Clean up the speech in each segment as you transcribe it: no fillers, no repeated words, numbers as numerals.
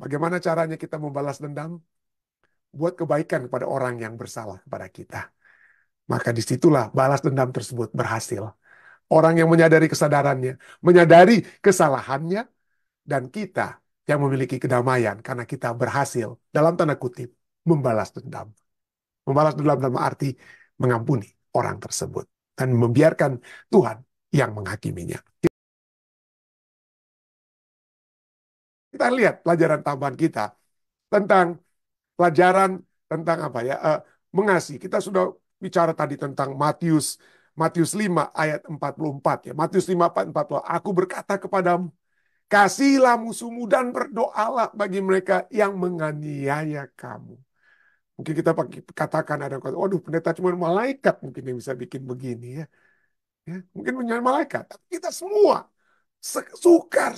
Bagaimana caranya kita membalas dendam? Buat kebaikan kepada orang yang bersalah kepada kita. Maka disitulah balas dendam tersebut berhasil. Orang yang menyadari kesadarannya, menyadari kesalahannya, dan kita yang memiliki kedamaian karena kita berhasil, dalam tanda kutip, membalas dendam. Membalas dendam dalam arti mengampuni orang tersebut. Dan membiarkan Tuhan yang menghakiminya. Kita lihat pelajaran tambahan kita tentang pelajaran tentang apa ya? Mengasihi. Kita sudah bicara tadi tentang Matius 5 ayat 44 ya. Matius 5 ayat 40. Aku berkata kepadamu, kasihilah musuhmu dan berdoalah bagi mereka yang menganiaya kamu. Mungkin kita katakan ada kata, waduh pendeta cuma malaikat mungkin yang bisa bikin begini ya. Ya, mungkin punya malaikat. Tapi kita semua sukar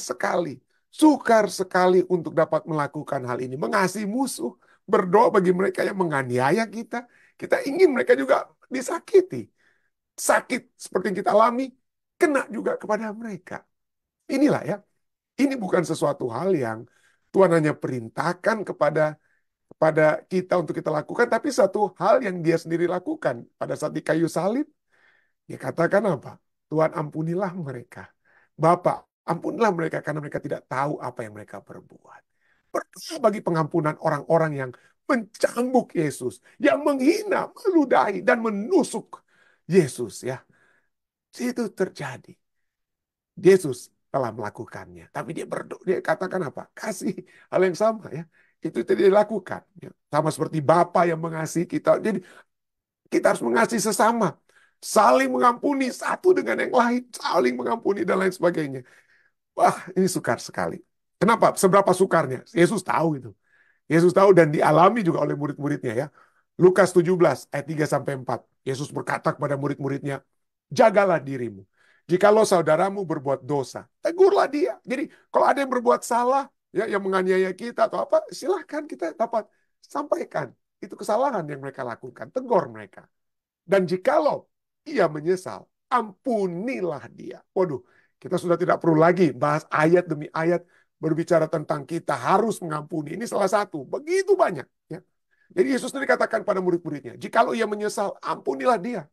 sekali untuk dapat melakukan hal ini. Mengasihi musuh, berdoa bagi mereka yang menganiaya kita. Kita ingin mereka juga disakiti. Sakit seperti yang kita alami, kena juga kepada mereka. Inilah ya, ini bukan sesuatu hal yang Tuhan hanya perintahkan kepada kita untuk kita lakukan, tapi satu hal yang dia sendiri lakukan. Pada saat di kayu salib, dia katakan apa? Tuhan ampunilah mereka. Bapak, ampunilah mereka karena mereka tidak tahu apa yang mereka perbuat. Berdoa bagi pengampunan orang-orang yang mencambuk Yesus, yang menghina, meludahi, dan menusuk Yesus ya. Itu terjadi. Yesus telah melakukannya. Tapi dia berdoa, dia katakan apa? Kasih hal yang sama ya. Itu tidak dilakukan. Ya. Sama seperti Bapa yang mengasihi kita. Jadi kita harus mengasihi sesama. Saling mengampuni satu dengan yang lain. Saling mengampuni dan lain sebagainya. Wah, ini sukar sekali. Kenapa? Seberapa sukarnya? Yesus tahu itu. Yesus tahu dan dialami juga oleh murid-muridnya ya. Lukas 17 ayat 3 sampai 4. Yesus berkata kepada murid-muridnya, jagalah dirimu. Jikalau saudaramu berbuat dosa, tegurlah dia. Jadi kalau ada yang berbuat salah, ya yang menganiaya kita atau apa, silahkan kita dapat sampaikan. Itu kesalahan yang mereka lakukan. Tegur mereka. Dan jikalau ia menyesal, ampunilah dia. Waduh, kita sudah tidak perlu lagi bahas ayat demi ayat berbicara tentang kita harus mengampuni. Ini salah satu, begitu banyak. Ya. Jadi Yesus sendiri katakan pada murid-muridnya, jikalau ia menyesal, ampunilah dia.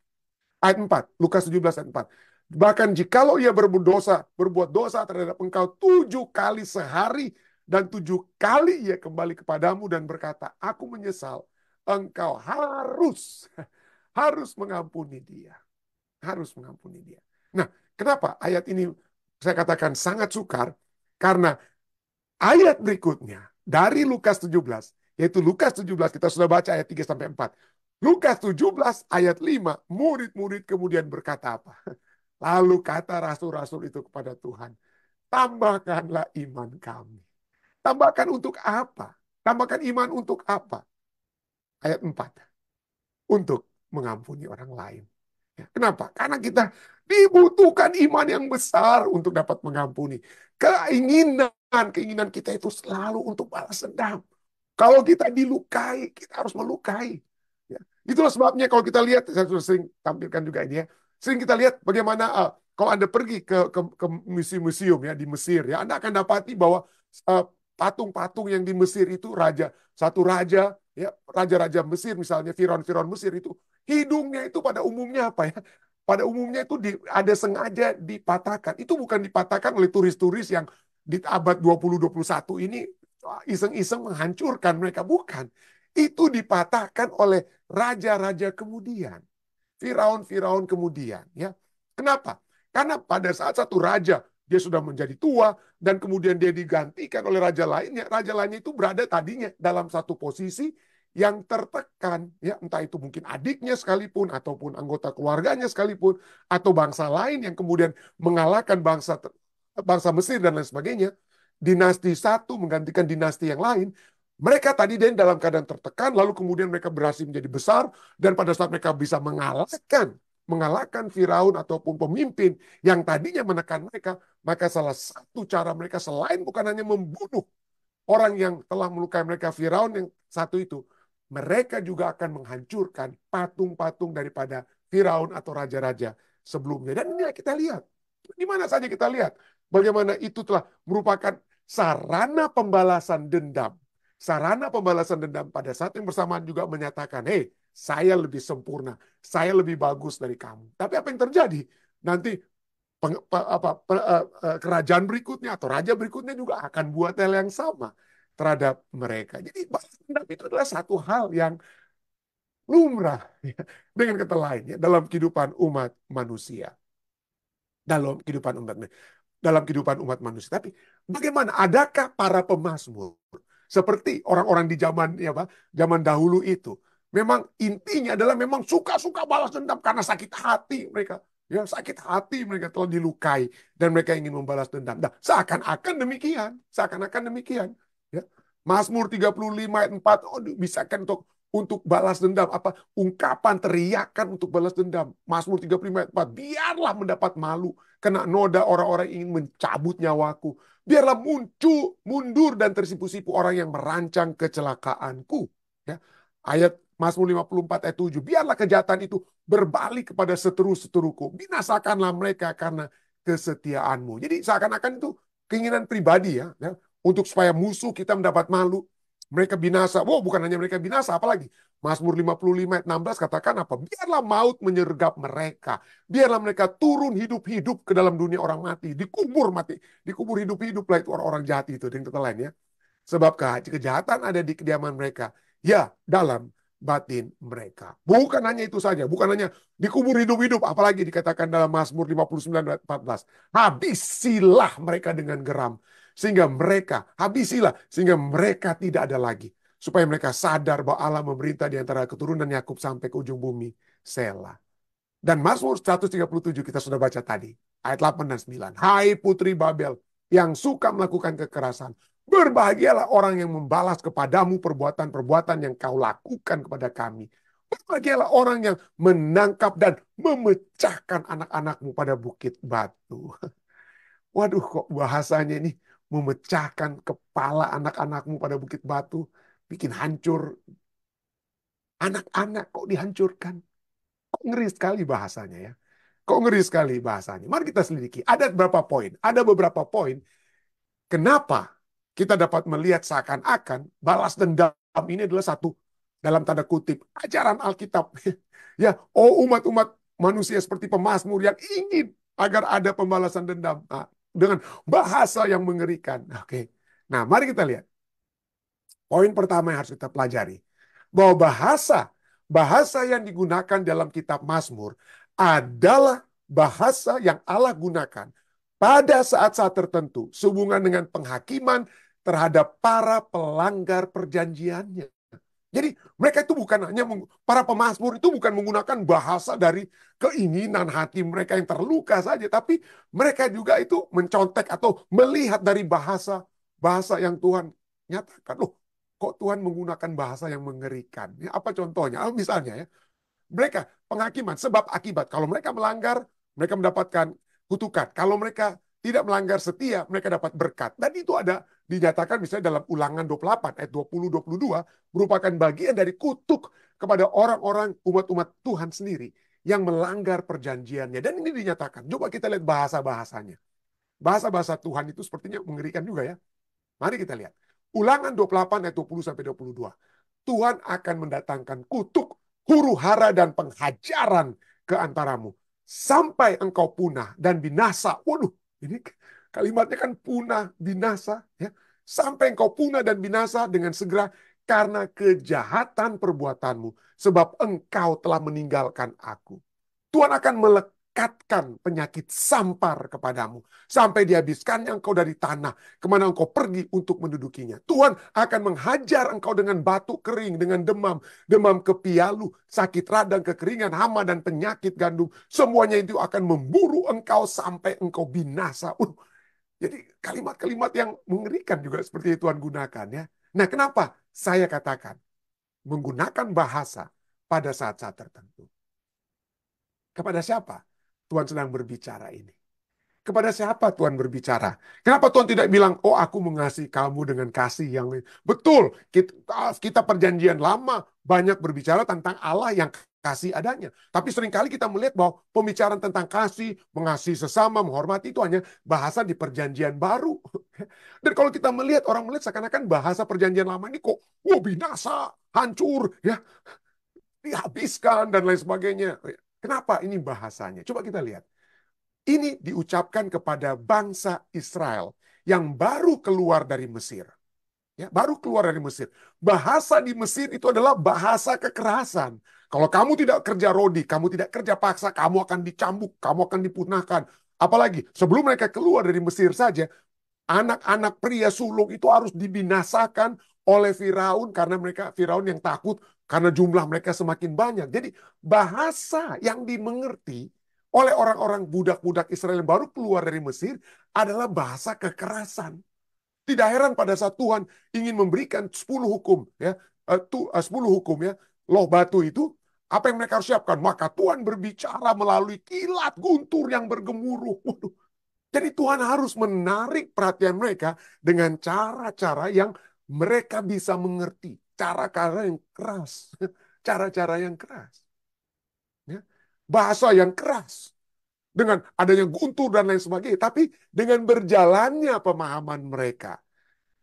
Ayat 4, Lukas 17 ayat 4. Bahkan jikalau ia berbuat dosa terhadap engkau 7 kali sehari, dan 7 kali ia kembali kepadamu dan berkata, aku menyesal, engkau harus mengampuni dia. Harus mengampuni dia. Nah, kenapa ayat ini saya katakan sangat sukar? Karena ayat berikutnya dari Lukas 17, yaitu Lukas 17, kita sudah baca ayat 3 sampai 4. Lukas 17 ayat 5, murid-murid kemudian berkata apa? Lalu kata rasul-rasul itu kepada Tuhan, tambahkanlah iman kami. Tambahkan untuk apa? Tambahkan iman untuk apa? Ayat 4, untuk mengampuni orang lain. Ya, kenapa? Karena kita dibutuhkan iman yang besar untuk dapat mengampuni. Keinginan kita itu selalu untuk balas dendam. Kalau kita dilukai, kita harus melukai. Ya. Itulah sebabnya kalau kita lihat, saya sudah sering tampilkan juga ini ya, sering kita lihat bagaimana kalau Anda pergi ke museum-museum ya di Mesir, ya Anda akan dapati bahwa patung-patung yang di Mesir itu satu raja, ya raja-raja Mesir misalnya Firaun-Firaun Mesir itu hidungnya itu pada umumnya apa ya? Pada umumnya itu ada sengaja dipatahkan. Itu bukan dipatahkan oleh turis-turis yang di abad 20-21 ini iseng-iseng menghancurkan mereka. Bukan. Itu dipatahkan oleh raja-raja kemudian. Firaun-Firaun kemudian. Ya. Kenapa? Karena pada saat satu raja, dia sudah menjadi tua, dan kemudian dia digantikan oleh raja lainnya. Raja lainnya itu berada tadinya dalam satu posisi yang tertekan, ya entah itu mungkin adiknya sekalipun, ataupun anggota keluarganya sekalipun, atau bangsa lain yang kemudian mengalahkan bangsa Mesir dan lain sebagainya. Dinasti satu menggantikan dinasti yang lain. Mereka tadi dalam keadaan tertekan, lalu kemudian mereka berhasil menjadi besar, dan pada saat mereka bisa mengalahkan Firaun ataupun pemimpin yang tadinya menekan mereka, maka salah satu cara mereka selain bukan hanya membunuh orang yang telah melukai mereka, Firaun yang satu itu, mereka juga akan menghancurkan patung-patung daripada Firaun atau raja-raja sebelumnya. Dan ini kita lihat, di mana saja kita lihat bagaimana itu telah merupakan sarana pembalasan dendam. Sarana pembalasan dendam pada saat yang bersamaan juga menyatakan, hei, saya lebih sempurna, saya lebih bagus dari kamu. Tapi apa yang terjadi? Nanti kerajaan berikutnya atau raja berikutnya juga akan buat hal yang sama terhadap mereka. Jadi balas dendam itu adalah satu hal yang lumrah ya, dengan kata lain ya, dalam kehidupan umat manusia. Dalam kehidupan umat manusia. Tapi bagaimana? Adakah para pemazmur seperti orang-orang di zaman ya Pak, zaman dahulu itu memang intinya adalah memang suka-suka balas dendam karena sakit hati mereka. Ya, sakit hati mereka telah dilukai dan mereka ingin membalas dendam. Nah, seakan-akan demikian, seakan-akan demikian. Ya. Mazmur 35 ayat 4, oh, bisa kan untuk balas dendam, apa ungkapan teriakan untuk balas dendam. Mazmur 35 ayat 4, biarlah mendapat malu kena noda orang-orang ingin mencabut nyawaku. Biarlah mundur dan tersipu-sipu orang yang merancang kecelakaanku. Ya. Ayat Mazmur 54 ayat 7. Biarlah kejahatan itu berbalik kepada seteru-seteruku. Binasakanlah mereka karena kesetiaanmu. Jadi seakan-akan itu keinginan pribadi ya. Untuk supaya musuh kita mendapat malu. Mereka binasa. Wow, bukan hanya mereka binasa, apalagi. Mazmur 55 ayat 16 katakan apa? Biarlah maut menyergap mereka. Biarlah mereka turun hidup-hidup ke dalam dunia orang mati. Dikubur mati. Dikubur hidup-hidup lah itu orang-orang jahat itu. Dengan kata lain ya. Sebab kejahatan ada di kediaman mereka. Ya, dalam batin mereka. Bukan hanya itu saja. Bukan hanya dikubur hidup-hidup. Apalagi dikatakan dalam Mazmur 59 ayat 14. Habisilah mereka dengan geram. Habisilah. Sehingga mereka tidak ada lagi. Supaya mereka sadar bahwa Allah memerintah di antara keturunan Yakub sampai ke ujung bumi. Selah. Dan Mazmur 137 kita sudah baca tadi. Ayat 8 dan 9. Hai putri Babel yang suka melakukan kekerasan. Berbahagialah orang yang membalas kepadamu perbuatan-perbuatan yang kau lakukan kepada kami. Berbahagialah orang yang menangkap dan memecahkan anak-anakmu pada bukit batu. Waduh, kok bahasanya ini memecahkan kepala anak-anakmu pada bukit batu. Bikin hancur. Anak-anak kok dihancurkan. Kok ngeri sekali bahasanya ya. Kok ngeri sekali bahasanya. Mari kita selidiki. Ada beberapa poin. Ada beberapa poin. Kenapa kita dapat melihat seakan-akan balas dendam ini adalah satu, dalam tanda kutip, ajaran Alkitab. Ya, oh umat-umat manusia seperti pemazmur yang ingin agar ada pembalasan dendam. Nah, dengan bahasa yang mengerikan. Oke. Nah, mari kita lihat. Poin pertama yang harus kita pelajari. Bahwa bahasa yang digunakan dalam kitab Mazmur adalah bahasa yang Allah gunakan pada saat-saat tertentu sehubungan dengan penghakiman terhadap para pelanggar perjanjiannya. Jadi mereka itu bukan hanya, para pemazmur itu bukan menggunakan bahasa dari keinginan hati mereka yang terluka saja, tapi mereka juga itu mencontek atau melihat dari bahasa yang Tuhan nyatakan. Loh, kok Tuhan menggunakan bahasa yang mengerikan? Ya, apa contohnya? Misalnya ya, mereka penghakiman sebab akibat. Kalau mereka melanggar, mereka mendapatkan kutukan. Kalau mereka tidak melanggar setia, mereka dapat berkat. Dan itu ada dinyatakan misalnya dalam Ulangan 28 ayat 20-22 merupakan bagian dari kutuk kepada orang-orang umat-umat Tuhan sendiri yang melanggar perjanjiannya. Dan ini dinyatakan. Coba kita lihat bahasa-bahasanya. Bahasa-bahasa Tuhan itu sepertinya mengerikan juga ya. Mari kita lihat. Ulangan 28 ayat 20 sampai 22. Tuhan akan mendatangkan kutuk, huru hara dan penghajaran ke antaramu sampai engkau punah dan binasa. Waduh, ini kalimatnya kan punah, binasa ya. Sampai engkau punah dan binasa dengan segera karena kejahatan perbuatanmu, sebab engkau telah meninggalkan aku. Tuhan akan melekatkan penyakit sampar kepadamu sampai dihabiskannya engkau dari tanah kemana engkau pergi untuk mendudukinya. Tuhan akan menghajar engkau dengan batuk kering, dengan demam kepialu, sakit radang, kekeringan, hama dan penyakit gandum. Semuanya itu akan memburu engkau sampai engkau binasa. Jadi kalimat-kalimat yang mengerikan juga seperti itu Tuhan gunakan ya. Nah, kenapa saya katakan menggunakan bahasa pada saat-saat tertentu? Kepada siapa Tuhan sedang berbicara ini? Kepada siapa Tuhan berbicara? Kenapa Tuhan tidak bilang, oh aku mengasihi kamu dengan kasih yang... Betul, kita perjanjian lama banyak berbicara tentang Allah yang kasih adanya. Tapi seringkali kita melihat bahwa pembicaraan tentang kasih, mengasihi sesama, menghormati itu hanya bahasa di perjanjian baru. Dan kalau kita melihat, orang melihat seakan-akan bahasa perjanjian lama ini kok, wah binasa, hancur, ya dihabiskan, dan lain sebagainya. Kenapa ini bahasanya? Coba kita lihat. Ini diucapkan kepada bangsa Israel yang baru keluar dari Mesir. Ya, baru keluar dari Mesir. Bahasa di Mesir itu adalah bahasa kekerasan. Kalau kamu tidak kerja rodi, kamu tidak kerja paksa, kamu akan dicambuk, kamu akan dipunahkan. Apalagi sebelum mereka keluar dari Mesir saja, anak-anak pria sulung itu harus dibinasakan oleh Firaun karena mereka Firaun yang takut karena jumlah mereka semakin banyak. Jadi bahasa yang dimengerti oleh orang-orang budak-budak Israel yang baru keluar dari Mesir adalah bahasa kekerasan. Tidak heran pada saat Tuhan ingin memberikan 10 hukum, ya, 10 hukum, ya, loh batu itu, apa yang mereka harus siapkan? Maka Tuhan berbicara melalui kilat guntur yang bergemuruh. Waduh. Jadi Tuhan harus menarik perhatian mereka dengan cara-cara yang mereka bisa mengerti. Cara-cara yang keras. Cara-cara yang keras. Ya. Bahasa yang keras. Dengan adanya guntur dan lain sebagainya. Tapi dengan berjalannya pemahaman mereka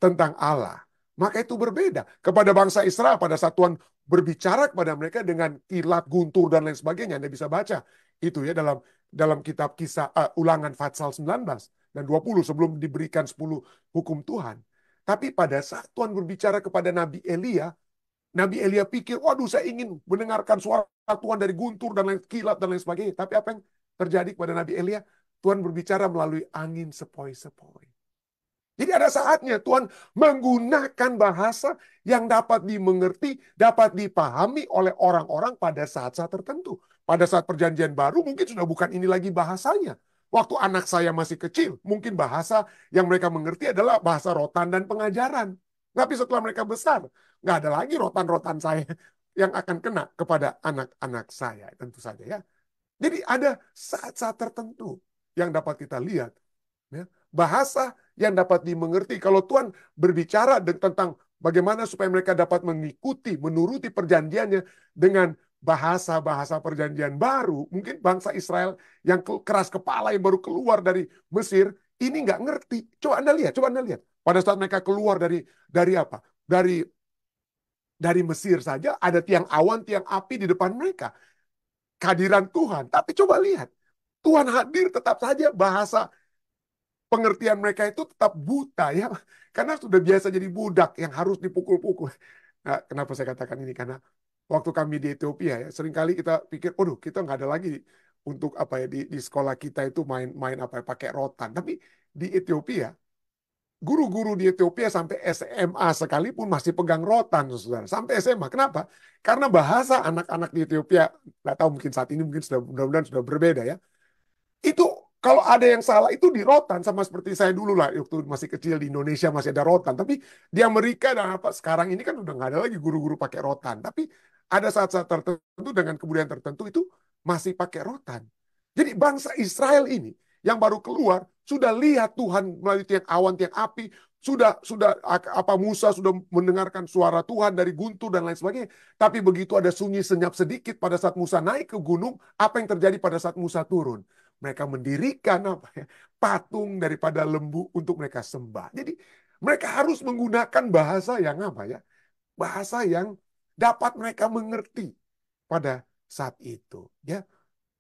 tentang Allah, maka itu berbeda. Kepada bangsa Israel pada saat Tuhan berbicara kepada mereka dengan kilat, guntur, dan lain sebagainya. Anda bisa baca itu ya dalam dalam kitab kisah ulangan Fatsal 19 dan 20 sebelum diberikan 10 hukum Tuhan. Tapi pada saat Tuhan berbicara kepada Nabi Elia pikir, waduh saya ingin mendengarkan suara Tuhan dari guntur dan lain kilat dan lain sebagainya. Tapi apa yang terjadi kepada Nabi Elia? Tuhan berbicara melalui angin sepoi-sepoi. Jadi ada saatnya Tuhan menggunakan bahasa yang dapat dimengerti, dapat dipahami oleh orang-orang pada saat-saat tertentu. Pada saat perjanjian baru mungkin sudah bukan ini lagi bahasanya. Waktu anak saya masih kecil, mungkin bahasa yang mereka mengerti adalah bahasa rotan dan pengajaran. Tapi setelah mereka besar, nggak ada lagi rotan-rotan saya yang akan kena kepada anak-anak saya. Tentu saja ya. Jadi ada saat-saat tertentu yang dapat kita lihat. Ya, bahasa yang dapat dimengerti. Kalau Tuhan berbicara tentang bagaimana supaya mereka dapat mengikuti, menuruti perjanjiannya dengan bahasa-bahasa perjanjian baru, mungkin bangsa Israel yang keras kepala yang baru keluar dari Mesir, ini nggak ngerti. Coba Anda lihat, coba Anda lihat. Pada saat mereka keluar dari apa? Dari Mesir saja ada tiang awan, tiang api di depan mereka. Kehadiran Tuhan. Tapi coba lihat. Tuhan hadir tetap saja bahasa pengertian mereka itu tetap buta ya, karena sudah biasa jadi budak yang harus dipukul-pukul. Nah, kenapa saya katakan ini? Karena waktu kami di Ethiopia ya, seringkali kita pikir, waduh kita nggak ada lagi untuk apa ya di sekolah kita itu main apa ya, pakai rotan. Tapi di Ethiopia, guru-guru di Ethiopia sampai SMA sekalipun masih pegang rotan, saudara. Sampai SMA. Kenapa? Karena bahasa anak-anak di Ethiopia, nggak tahu mungkin saat ini mungkin sudah mudah-mudahan sudah berbeda ya. Itu kalau ada yang salah itu di rotan, sama seperti saya dulu lah waktu masih kecil di Indonesia masih ada rotan. Tapi di Amerika dan apa sekarang ini kan udah nggak ada lagi guru-guru pakai rotan. Tapi ada saat-saat tertentu dengan kebudayaan tertentu itu masih pakai rotan. Jadi bangsa Israel ini yang baru keluar sudah lihat Tuhan melalui tiang awan, tiang api, sudah apa Musa sudah mendengarkan suara Tuhan dari guntur dan lain sebagainya. Tapi begitu ada sunyi senyap sedikit pada saat Musa naik ke gunung, apa yang terjadi pada saat Musa turun? Mereka mendirikan apa ya, patung daripada lembu untuk mereka sembah. Jadi mereka harus menggunakan bahasa yang apa ya? Bahasa yang dapat mereka mengerti pada saat itu, ya.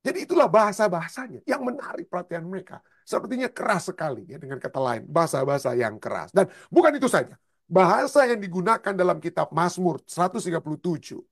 Jadi itulah bahasa-bahasanya yang menarik perhatian mereka. Sepertinya keras sekali ya, dengan kata lain, bahasa-bahasa yang keras. Dan bukan itu saja. Bahasa yang digunakan dalam kitab Mazmur 137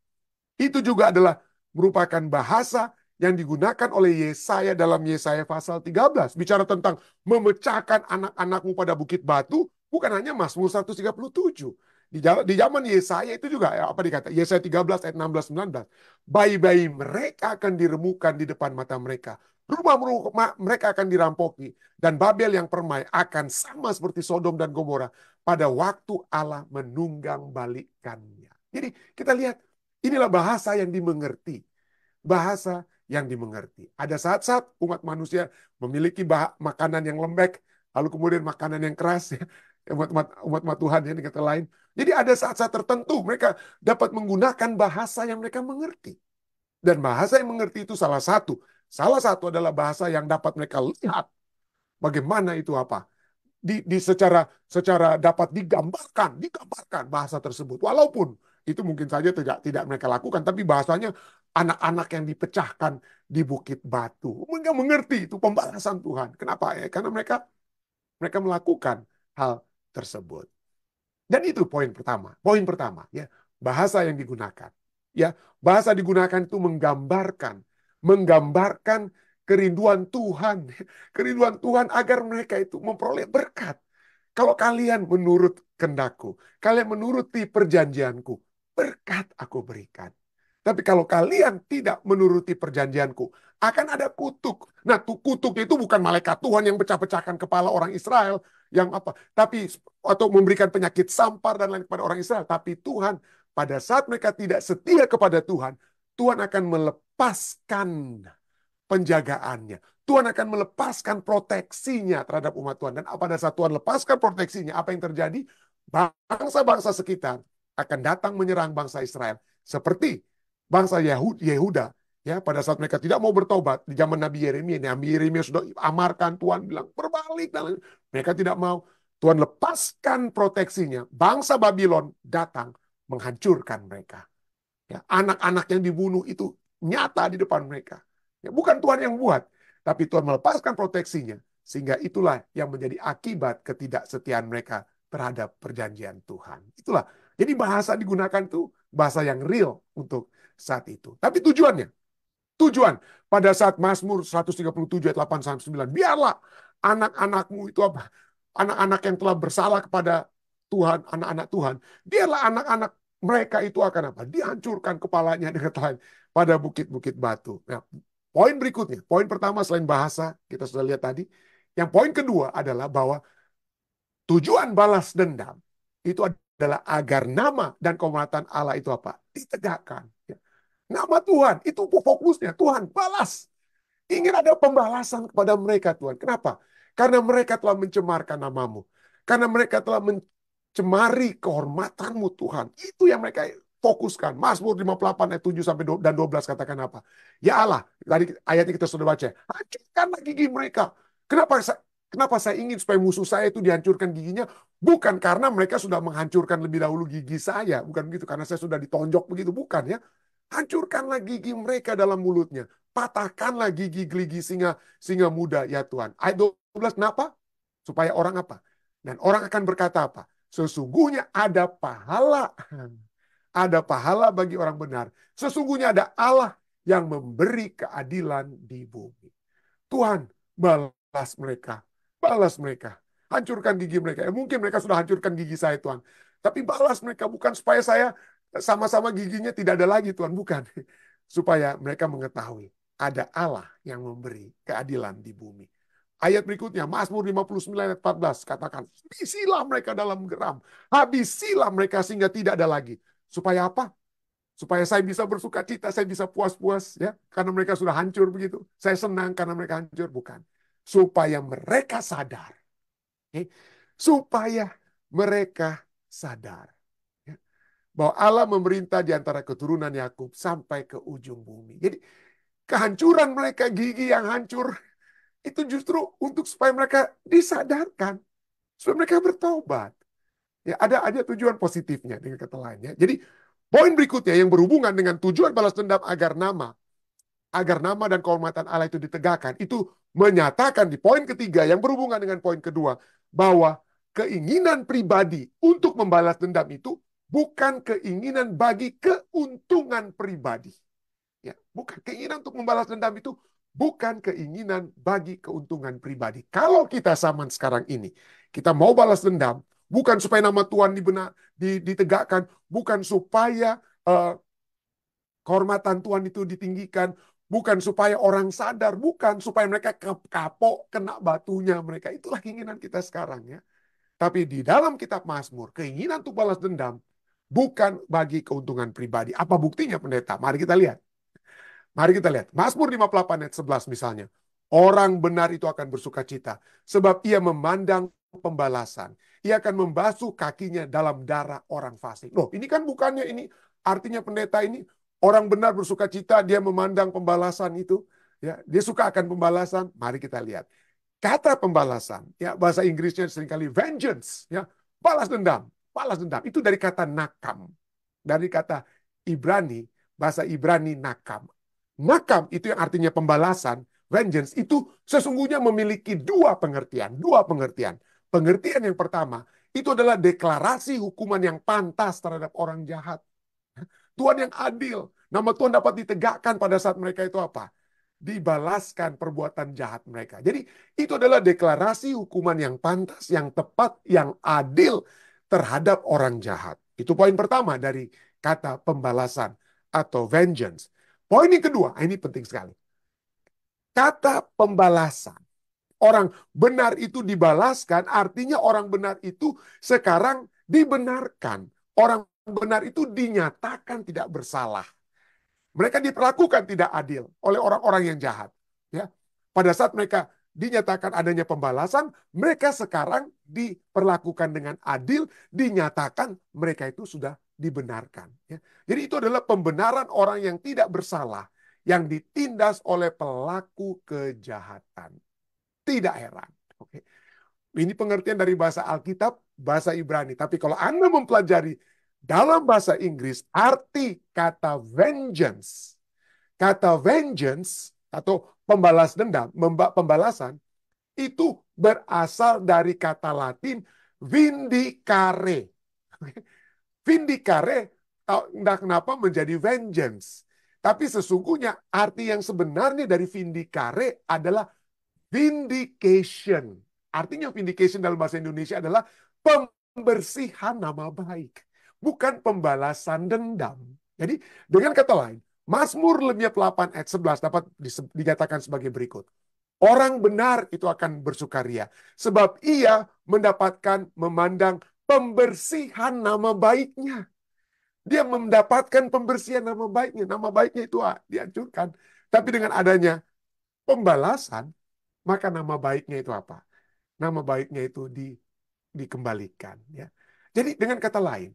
itu juga adalah merupakan bahasa yang digunakan oleh Yesaya dalam Yesaya pasal 13. Bicara tentang memecahkan anak-anakmu pada bukit batu, bukan hanya Mazmur 137. Di zaman Yesaya itu juga apa dikata? Yesaya 13 ayat 16 19. Bayi-bayi mereka akan diremukan di depan mata mereka. Rumah-rumah mereka akan dirampoki dan Babel yang permai akan sama seperti Sodom dan Gomora pada waktu Allah menunggang balikkannya. Jadi kita lihat inilah bahasa yang dimengerti. Bahasa yang dimengerti. Ada saat-saat umat manusia memiliki makanan yang lembek, lalu kemudian makanan yang keras, ya. Umat Tuhan ya, dengan kata lain. Jadi ada saat-saat tertentu mereka dapat menggunakan bahasa yang mereka mengerti. Dan bahasa yang mengerti itu salah satu. Salah satu adalah bahasa yang dapat mereka lihat bagaimana itu apa. Secara dapat digambarkan bahasa tersebut. Walaupun itu mungkin saja tidak mereka lakukan, tapi bahasanya anak-anak yang dipecahkan di bukit batu. Mereka mengerti itu pembalasan Tuhan. Kenapa ya? Karena mereka melakukan hal tersebut. Dan itu poin pertama. Poin pertama ya, bahasa yang digunakan. Ya, bahasa digunakan itu menggambarkan kerinduan Tuhan, kerinduan Tuhan agar mereka itu memperoleh berkat. Kalau kalian menurut kehendakku, kalian menuruti perjanjianku, berkat aku berikan. Tapi kalau kalian tidak menuruti perjanjianku, akan ada kutuk. Nah, kutuk itu bukan malaikat Tuhan yang pecah-pecahkan kepala orang Israel, yang apa? Tapi atau memberikan penyakit sampar dan lain kepada orang Israel. Tapi Tuhan, pada saat mereka tidak setia kepada Tuhan, Tuhan akan melepaskan penjagaannya. Tuhan akan melepaskan proteksinya terhadap umat Tuhan. Dan pada saat Tuhan lepaskan proteksinya, apa yang terjadi? Bangsa-bangsa sekitar akan datang menyerang bangsa Israel. Seperti bangsa Yehuda. Ya, pada saat mereka tidak mau bertobat di zaman Nabi Yeremia sudah amarkan, Tuhan bilang berbalik, dan mereka tidak mau. Tuhan lepaskan proteksinya. Bangsa Babylon datang menghancurkan mereka. Ya, anak-anak yang dibunuh itu nyata di depan mereka. Ya, bukan Tuhan yang buat, tapi Tuhan melepaskan proteksinya. Sehingga itulah yang menjadi akibat ketidaksetiaan mereka terhadap perjanjian Tuhan. Itulah. Jadi bahasa digunakan itu bahasa yang real untuk saat itu. Tapi tujuan pada saat Mazmur 137 ayat 8 sampai 9, biarlah anak-anakmu itu apa? Anak-anak yang telah bersalah kepada Tuhan, anak-anak Tuhan, biarlah anak-anak mereka itu akan apa? Dihancurkan kepalanya dengan lain pada bukit-bukit batu. Nah, poin berikutnya, poin pertama selain bahasa, kita sudah lihat tadi. Yang poin kedua adalah bahwa tujuan balas dendam itu adalah agar nama dan kehormatan Allah itu apa? Ditegakkan. Ya. Nama Tuhan, itu fokusnya. Tuhan, balas. Ingin ada pembalasan kepada mereka, Tuhan. Kenapa? Karena mereka telah mencemarkan namamu. Karena mereka telah mencemari kehormatanmu, Tuhan. Itu yang mereka fokuskan. Mazmur 58 ayat 7 sampai dan 12 katakan apa? Ya Allah, tadi ayatnya kita sudah baca. Hancurkanlah gigi mereka. Kenapa saya ingin supaya musuh saya itu dihancurkan giginya? Bukan karena mereka sudah menghancurkan lebih dahulu gigi saya. Bukan begitu, karena saya sudah ditonjok begitu. Bukan ya. Hancurkanlah gigi mereka dalam mulutnya. Patahkanlah gigi geligi singa muda ya Tuhan. Ayat 12 kenapa? Supaya orang apa? Dan orang akan berkata apa? Sesungguhnya ada pahala. Ada pahala bagi orang benar. Sesungguhnya ada Allah yang memberi keadilan di bumi. Tuhan, balas mereka. Balas mereka. Hancurkan gigi mereka. Mungkin mereka sudah hancurkan gigi saya, Tuhan. Tapi balas mereka bukan supaya saya sama-sama giginya tidak ada lagi, Tuhan. Bukan. Supaya mereka mengetahui ada Allah yang memberi keadilan di bumi. Ayat berikutnya, Mazmur 59 ayat 14, katakan, habisilah mereka dalam geram. Habisilah mereka sehingga tidak ada lagi. Supaya apa? Supaya saya bisa bersuka cita, saya bisa puas-puas ya, karena mereka sudah hancur begitu. Saya senang karena mereka hancur, bukan. Supaya mereka sadar. Okay? Supaya mereka sadar ya, bahwa Allah memerintah di antara keturunan Yakub sampai ke ujung bumi. Jadi kehancuran mereka, gigi yang hancur, itu justru untuk supaya mereka disadarkan, supaya mereka bertobat. Ya, ada aja tujuan positifnya dengan kata lainnya. Jadi poin berikutnya yang berhubungan dengan tujuan balas dendam agar nama dan kehormatan Allah itu ditegakkan, itu menyatakan di poin ketiga yang berhubungan dengan poin kedua bahwa keinginan pribadi untuk membalas dendam itu bukan keinginan bagi keuntungan pribadi. Ya, bukan keinginan untuk membalas dendam itu bukan keinginan bagi keuntungan pribadi. Kalau kita zaman sekarang ini, kita mau balas dendam, bukan supaya nama Tuhan ditegakkan, bukan supaya kehormatan Tuhan itu ditinggikan, bukan supaya orang sadar, bukan supaya mereka kapok kena batunya mereka. Itulah keinginan kita sekarang ya. Tapi di dalam kitab Mazmur, keinginan untuk balas dendam bukan bagi keuntungan pribadi. Apa buktinya pendeta? Mari kita lihat. Mari kita lihat. Mazmur 58 ayat 11 misalnya. Orang benar itu akan bersuka cita sebab ia memandang pembalasan. Ia akan membasuh kakinya dalam darah orang fasik. Loh, ini kan bukannya ini artinya pendeta ini Orang benar bersuka cita, dia memandang pembalasan itu. Ya, dia suka akan pembalasan. Mari kita lihat. Kata pembalasan, ya bahasa Inggrisnya seringkali vengeance, ya balas dendam, balas dendam. Itu dari kata nakam, dari kata Ibrani, bahasa Ibrani nakam. Nakam itu yang artinya pembalasan, vengeance itu sesungguhnya memiliki dua pengertian, dua pengertian. Pengertian yang pertama itu adalah deklarasi hukuman yang pantas terhadap orang jahat. Tuhan yang adil. Nama Tuhan dapat ditegakkan pada saat mereka itu apa? Dibalaskan perbuatan jahat mereka. Jadi itu adalah deklarasi hukuman yang pantas, yang tepat, yang adil terhadap orang jahat. Itu poin pertama dari kata pembalasan atau vengeance. Poin yang kedua, ini penting sekali. Kata pembalasan. Orang benar itu dibalaskan, artinya orang benar itu sekarang dibenarkan. Orang benar itu dinyatakan tidak bersalah. Mereka diperlakukan tidak adil oleh orang-orang yang jahat. Ya, pada saat mereka dinyatakan adanya pembalasan, mereka sekarang diperlakukan dengan adil, dinyatakan mereka itu sudah dibenarkan. Ya. Jadi itu adalah pembenaran orang yang tidak bersalah, yang ditindas oleh pelaku kejahatan. Tidak heran. Oke. Ini pengertian dari bahasa Alkitab, bahasa Ibrani. Tapi kalau Anda mempelajari dalam bahasa Inggris, arti kata vengeance atau pembalas dendam, pembalasan, itu berasal dari kata Latin vindicare. Vindicare, entah kenapa menjadi vengeance. Tapi sesungguhnya arti yang sebenarnya dari vindicare adalah vindication. Artinya vindication dalam bahasa Indonesia adalah pembersihan nama baik. Bukan pembalasan dendam. Jadi dengan kata lain, Mazmur 58 ayat 11 dapat dinyatakan sebagai berikut. Orang benar itu akan bersukaria. Sebab ia mendapatkan memandang pembersihan nama baiknya. Dia mendapatkan pembersihan nama baiknya. Nama baiknya itu dihancurkan. Tapi dengan adanya pembalasan, maka nama baiknya itu apa? Nama baiknya itu dikembalikan. Ya. Jadi dengan kata lain,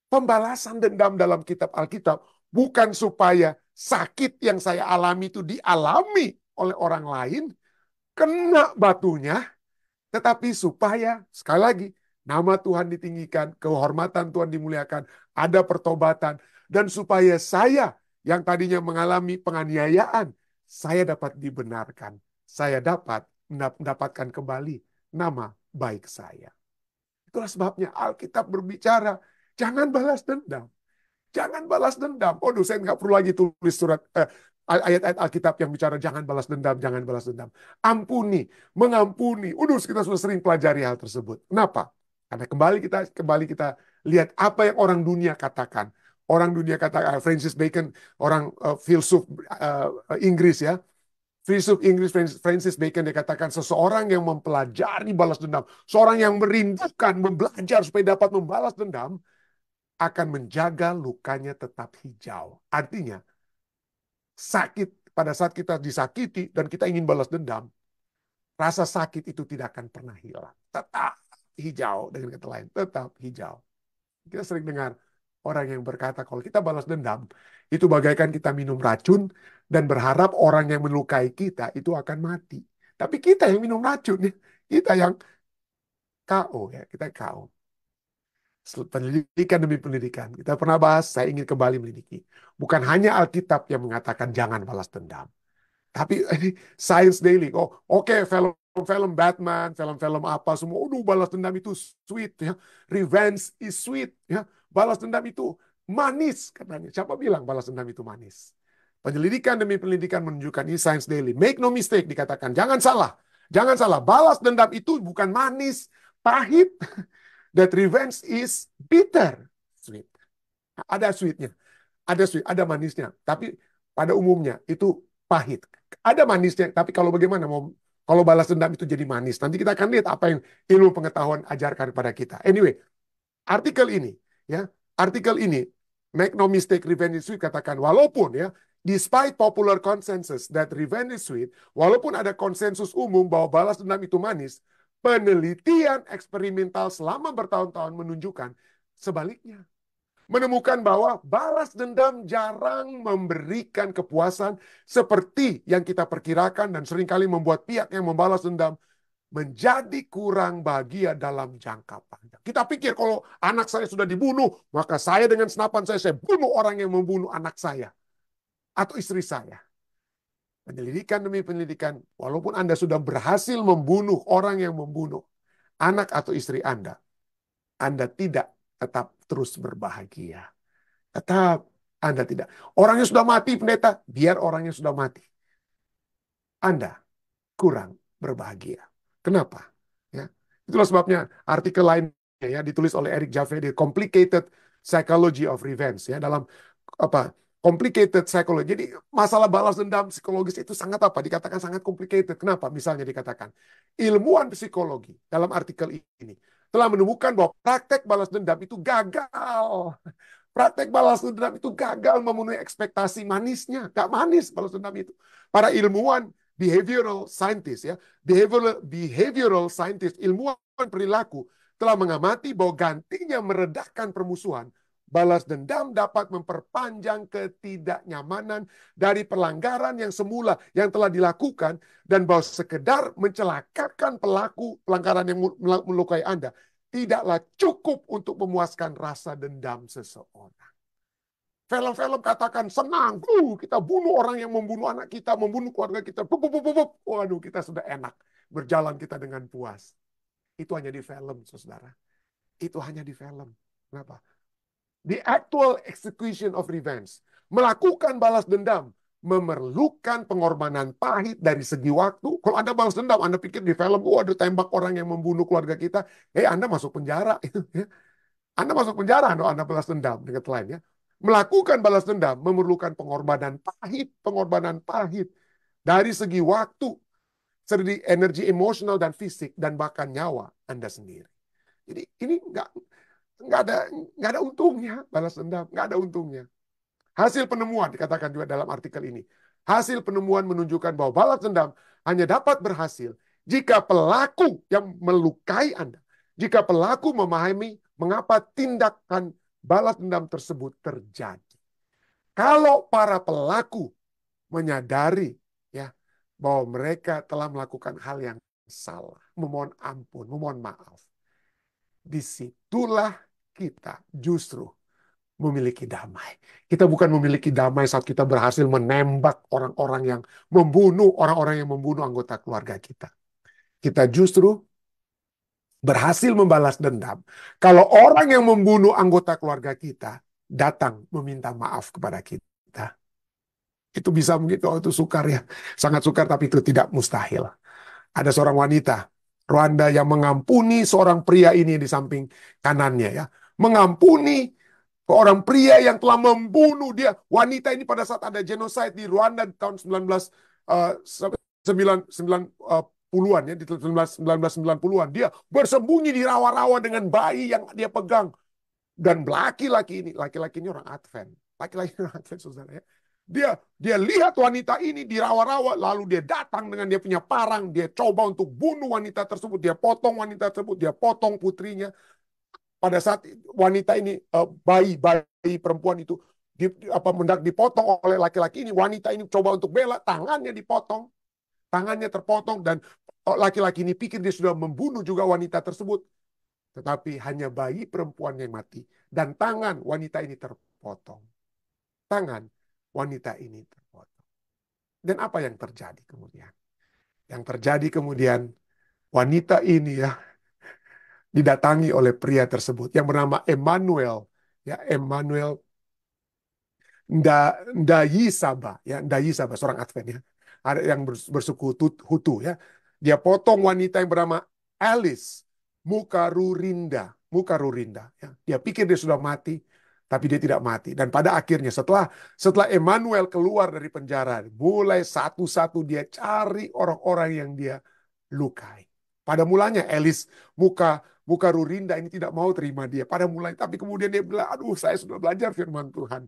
pembalasan dendam dalam kitab Alkitab bukan supaya sakit yang saya alami itu dialami oleh orang lain, kena batunya, tetapi supaya, sekali lagi, nama Tuhan ditinggikan, kehormatan Tuhan dimuliakan, ada pertobatan, dan supaya saya yang tadinya mengalami penganiayaan, saya dapat dibenarkan, saya dapat mendapatkan kembali nama baik saya. Itulah sebabnya Alkitab berbicara, jangan balas dendam. Jangan balas dendam. Oh, saya nggak perlu lagi tulis surat ayat-ayat Alkitab yang bicara jangan balas dendam, jangan balas dendam. Ampuni, mengampuni. Udah kita sudah sering pelajari hal tersebut. Kenapa? Karena kembali kita lihat apa yang orang dunia katakan. Orang dunia katakan Francis Bacon, orang filsuf Inggris ya. Filsuf Inggris Francis Bacon dia katakan seseorang yang mempelajari balas dendam, seorang yang merindukan, belajar supaya dapat membalas dendam, akan menjaga lukanya tetap hijau. Artinya, sakit pada saat kita disakiti dan kita ingin balas dendam, rasa sakit itu tidak akan pernah hilang. Tetap hijau, dengan kata lain, tetap hijau. Kita sering dengar orang yang berkata, kalau kita balas dendam, itu bagaikan kita minum racun dan berharap orang yang melukai kita itu akan mati. Tapi kita yang minum racun, kita yang KO, ya, kita KO. Pendidikan demi pendidikan. Kita pernah bahas, saya ingin kembali melidiki. Bukan hanya Alkitab yang mengatakan jangan balas dendam. Tapi ini Science Daily. Oh, oke, film-film Batman, film-film apa semua. Aduh, balas dendam itu sweet ya. Revenge is sweet ya. Balas dendam itu manis katanya. Siapa bilang balas dendam itu manis? Penyelidikan demi pendidikan menunjukkan ini Science Daily. Make no mistake dikatakan. Jangan salah. Jangan salah. Balas dendam itu bukan manis, pahit. That revenge is bitter. Sweet. Ada sweetnya. Ada sweet, ada manisnya. Tapi pada umumnya itu pahit. Ada manisnya, tapi kalau bagaimana mau kalau balas dendam itu jadi manis. Nanti kita akan lihat apa yang ilmu pengetahuan ajarkan kepada kita. Anyway, artikel ini ya, artikel ini make no mistake revenge is sweet katakan walaupun ya, despite popular consensus that revenge is sweet, walaupun ada konsensus umum bahwa balas dendam itu manis, penelitian eksperimental selama bertahun-tahun menunjukkan sebaliknya. Menemukan bahwa balas dendam jarang memberikan kepuasan seperti yang kita perkirakan dan seringkali membuat pihak yang membalas dendam menjadi kurang bahagia dalam jangka panjang. Kita pikir kalau anak saya sudah dibunuh, maka saya dengan senapan saya bunuh orang yang membunuh anak saya atau istri saya. Penyelidikan demi penyelidikan, walaupun Anda sudah berhasil membunuh orang yang membunuh anak atau istri Anda tidak tetap terus berbahagia. Tetap Anda tidak. Orangnya sudah mati, pendeta, biar orangnya sudah mati. Anda kurang berbahagia. Kenapa? Ya. Itulah sebabnya artikel lain ya ditulis oleh Eric Jaffe, The Complicated Psychology of Revenge, ya, dalam apa? Complicated psychology. Jadi masalah balas dendam psikologis itu sangat apa? Dikatakan sangat complicated. Kenapa? Misalnya dikatakan ilmuwan psikologi dalam artikel ini telah menemukan bahwa praktek balas dendam itu gagal. Praktek balas dendam itu gagal memenuhi ekspektasi manisnya. Gak manis balas dendam itu. Para ilmuwan behavioral scientist, ya, behavioral scientist, ilmuwan perilaku telah mengamati bahwa gantinya meredakan permusuhan, balas dendam dapat memperpanjang ketidaknyamanan dari pelanggaran yang semula yang telah dilakukan dan bahwa sekedar mencelakakan pelaku pelanggaran yang melukai Anda tidaklah cukup untuk memuaskan rasa dendam seseorang. Film-film katakan senang, kita bunuh orang yang membunuh anak kita, membunuh keluarga kita. Waduh, kita sudah enak. Berjalan kita dengan puas. Itu hanya di film, saudara. Itu hanya di film. Kenapa? The actual execution of revenge. Melakukan balas dendam. Memerlukan pengorbanan pahit dari segi waktu. Kalau Anda balas dendam, Anda pikir di film, waduh tembak orang yang membunuh keluarga kita. Anda masuk penjara. Anda masuk penjara, Anda balas dendam. Dengan lainnya. Melakukan balas dendam memerlukan pengorbanan pahit dari segi waktu, segi energi emosional dan fisik, dan bahkan nyawa Anda sendiri. Jadi ini nggak ada untungnya balas dendam, nggak ada untungnya. Hasil penemuan dikatakan juga dalam artikel ini. Hasil penemuan menunjukkan bahwa balas dendam hanya dapat berhasil jika pelaku yang melukai Anda, jika pelaku memahami mengapa tindakan balas dendam tersebut terjadi. Kalau para pelaku menyadari ya bahwa mereka telah melakukan hal yang salah, memohon ampun, memohon maaf, disitulah kita justru memiliki damai. Kita bukan memiliki damai saat kita berhasil menembak orang-orang yang membunuh anggota keluarga kita. Kita justru berhasil membalas dendam kalau orang yang membunuh anggota keluarga kita datang meminta maaf kepada kita. Itu bisa begitu, itu sukar ya. Sangat sukar, tapi itu tidak mustahil. Ada seorang wanita Rwanda yang mengampuni seorang pria ini di samping kanannya, ya. Mengampuni orang pria yang telah membunuh dia. Wanita ini pada saat ada genocide di Rwanda di tahun 1990-an, ya, di 1990-an. Dia bersembunyi di rawa-rawa dengan bayi yang dia pegang. Dan laki-laki ini orang Advent. Laki-laki orang Advent, saudara, ya. Dia lihat wanita ini di rawa-rawa, lalu dia datang dengan dia punya parang, dia coba untuk bunuh wanita tersebut, dia potong wanita tersebut, dia potong putrinya. Pada saat wanita ini bayi perempuan itu hendak dipotong oleh laki-laki ini, wanita ini coba untuk bela, tangannya dipotong, tangannya terpotong, dan laki-laki ini pikir dia sudah membunuh juga wanita tersebut, tetapi hanya bayi perempuan yang mati dan tangan wanita ini terpotong. Tangan wanita ini terpotong. Dan apa yang terjadi kemudian? Yang terjadi kemudian, wanita ini ya didatangi oleh pria tersebut yang bernama Emmanuel, ya, Emmanuel Ndayisaba, ya, Ndayisaba, seorang Advent, ya. Ada yang bersuku Hutu, ya. Dia potong wanita yang bernama Alice Mukarurinda, ya. Dia pikir dia sudah mati, tapi dia tidak mati. Dan pada akhirnya setelah Emmanuel keluar dari penjara, mulai satu-satu dia cari orang-orang yang dia lukai. Pada mulanya Alice Mukarurinda ini tidak mau terima dia. Pada mulanya, tapi kemudian dia bilang, aduh, saya sudah belajar firman Tuhan.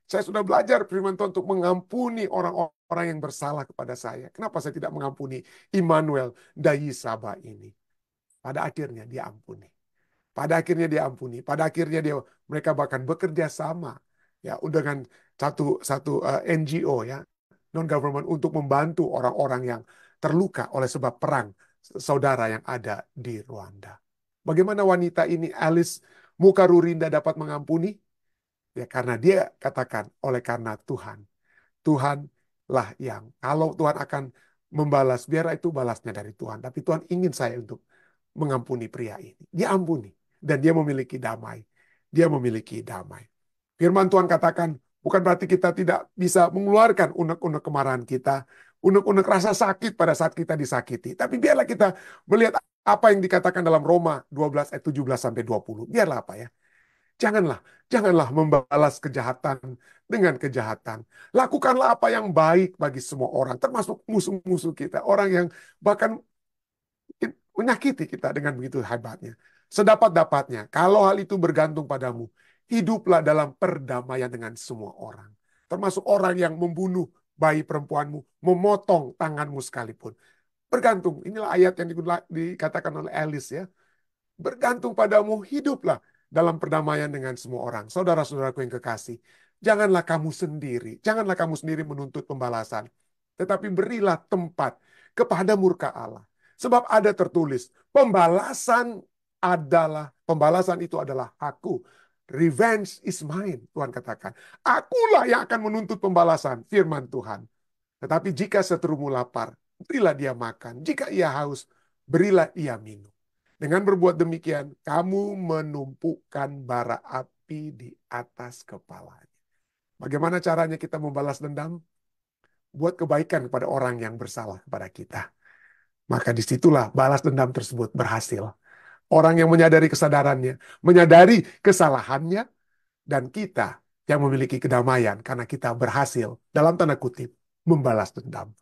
Saya sudah belajar firman Tuhan untuk mengampuni orang-orang yang bersalah kepada saya. Kenapa saya tidak mengampuni Immanuel Ndayisaba ini? Pada akhirnya dia ampuni. Pada akhirnya dia ampuni. Pada akhirnya dia Mereka bahkan bekerja sama ya dengan satu satu NGO ya, non government, untuk membantu orang-orang yang terluka oleh sebab perang saudara yang ada di Rwanda. Bagaimana wanita ini, Alice Mukarurinda, dapat mengampuni? Ya karena dia katakan, oleh karena Tuhan. Tuhanlah yang, kalau Tuhan akan membalas, biar itu balasnya dari Tuhan. Tapi Tuhan ingin saya untuk mengampuni pria ini. Dia ampuni. Dan dia memiliki damai. Dia memiliki damai. Firman Tuhan katakan, bukan berarti kita tidak bisa mengeluarkan unek-unek kemarahan kita, unek-unek rasa sakit pada saat kita disakiti. Tapi biarlah kita melihat apa yang dikatakan dalam Roma 12 ayat 17-20. Biarlah apa ya. Janganlah membalas kejahatan dengan kejahatan. Lakukanlah apa yang baik bagi semua orang, termasuk musuh-musuh kita. Orang yang bahkan menyakiti kita dengan begitu hebatnya. Sedapat-dapatnya, kalau hal itu bergantung padamu, hiduplah dalam perdamaian dengan semua orang. Termasuk orang yang membunuh bayi perempuanmu, memotong tanganmu sekalipun. Bergantung, inilah ayat yang dikatakan oleh Alice ya. Bergantung padamu, hiduplah dalam perdamaian dengan semua orang. Saudara-saudaraku yang kekasih, janganlah kamu sendiri menuntut pembalasan, tetapi berilah tempat kepada murka Allah. Sebab ada tertulis, pembalasan itu adalah hakku. Revenge is mine, Tuhan katakan. Akulah yang akan menuntut pembalasan, firman Tuhan. Tetapi jika seterumu lapar, berilah dia makan. Jika ia haus, berilah ia minum. Dengan berbuat demikian, kamu menumpukan bara api di atas kepalanya. Bagaimana caranya kita membalas dendam? Buat kebaikan kepada orang yang bersalah kepada kita. Maka disitulah balas dendam tersebut berhasil. Orang yang menyadari kesadarannya, menyadari kesalahannya, dan kita yang memiliki kedamaian karena kita berhasil, dalam tanda kutip, membalas dendam.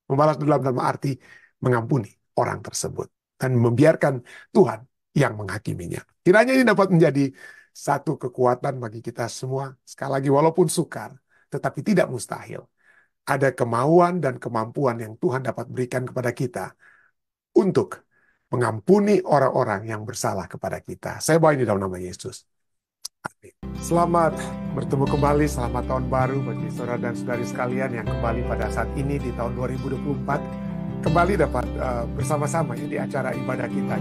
Membalas dendam dalam arti mengampuni orang tersebut dan membiarkan Tuhan yang menghakiminya. Kiranya ini dapat menjadi satu kekuatan bagi kita semua. Sekali lagi, walaupun sukar, tetapi tidak mustahil. Ada kemauan dan kemampuan yang Tuhan dapat berikan kepada kita untuk mengampuni orang-orang yang bersalah kepada kita. Saya bawa ini dalam nama Yesus. Amin. Selamat bertemu kembali, selamat tahun baru bagi saudara dan saudari sekalian yang kembali pada saat ini di tahun 2024. Kembali dapat bersama-sama ya di acara ibadah kita.